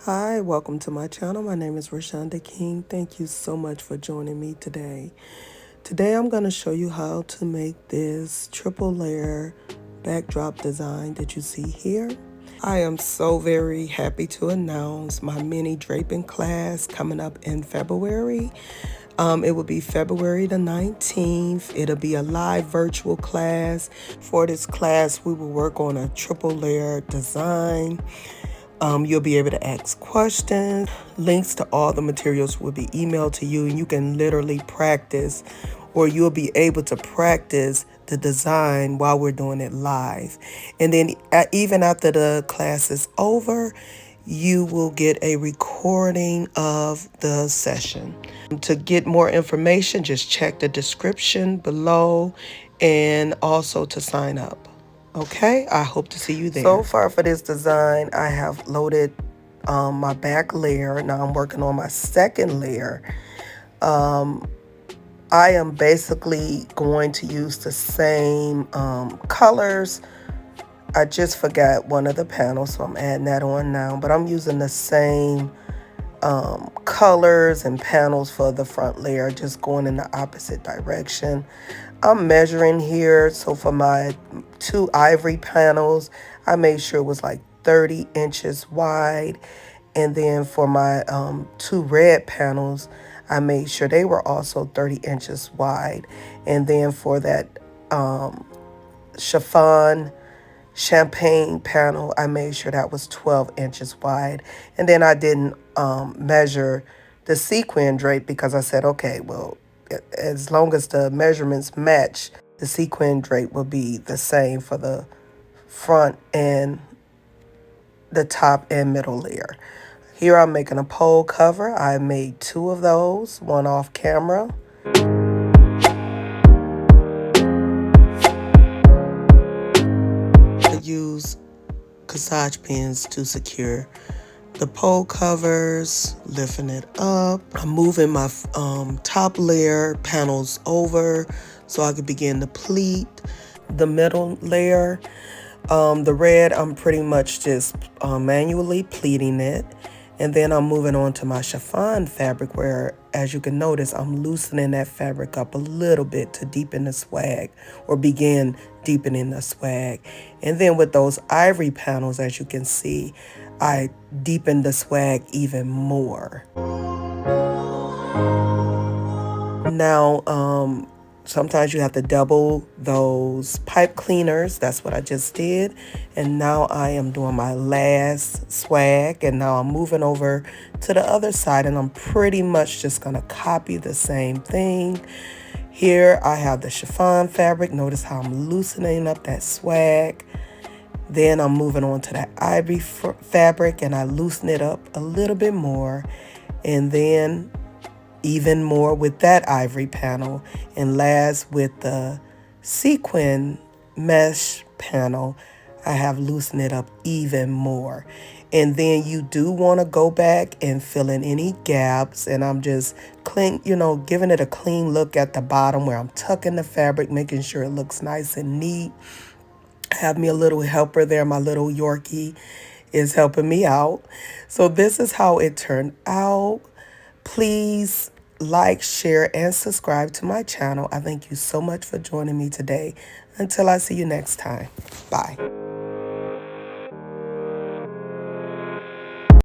Hi, welcome to my channel. My name is Rashonda King. Thank you so much for joining me today. Today I'm going to show you how to make this triple layer backdrop design that you see here. I am so very happy to announce my mini draping class coming up in February. It will be February the 19th. It'll be a live virtual class. For this class, we will work on a triple layer design. You'll be able to ask questions. Links to all the materials will be emailed to you, and you can literally practice, or you'll be able to practice the design while we're doing it live. And then even after the class is over, you will get a recording of the session. To get more information, just check the description below and also to sign up. Okay, I hope to see you there. So far for this design, I have loaded my back layer. Now I'm working on my second layer. I am basically going to use the same colors. I just forgot one of the panels, so I'm adding that on now. But I'm using the same colors and panels for the front layer, just going in the opposite direction. I'm measuring here, so for my 2 ivory panels, I made sure it was like 30 inches wide. And then for my 2 red panels, I made sure they were also 30 inches wide. And then for that chiffon champagne panel, I made sure that was 12 inches wide. And then I didn't measure the sequin drape because I said, okay, well, as long as the measurements match, the sequin drape will be the same for the front and the top and middle layer. Here I'm making a pole cover. I made 2 of those, one off camera. I use corsage pins to secure the pole covers, lifting it up. I'm moving my top layer panels over so I can begin to pleat the middle layer. The red, I'm pretty much just manually pleating it. And then I'm moving on to my chiffon fabric where, as you can notice, I'm loosening that fabric up a little bit to deepen the swag or begin deepening the swag. And then with those ivory panels, as you can see, I deepened the swag even more. Now, sometimes you have to double those pipe cleaners. That's what I just did. And now I am doing my last swag. And now I'm moving over to the other side. And I'm pretty much just going to copy the same thing. Here I have the chiffon fabric. Notice how I'm loosening up that swag. Then I'm moving on to that ivory fabric. And I loosen it up a little bit more. And then even more with that ivory panel, and last with the sequin mesh panel, I have loosened it up even more. And then you do want to go back and fill in any gaps, and I'm just giving it a clean look at the bottom where I'm tucking the fabric, making sure it looks nice and neat. I have me a little helper there. My little Yorkie is helping me out. So this is how it turned out. Please like, share, and subscribe to my channel. I thank you so much for joining me today. Until I see you next time. Bye.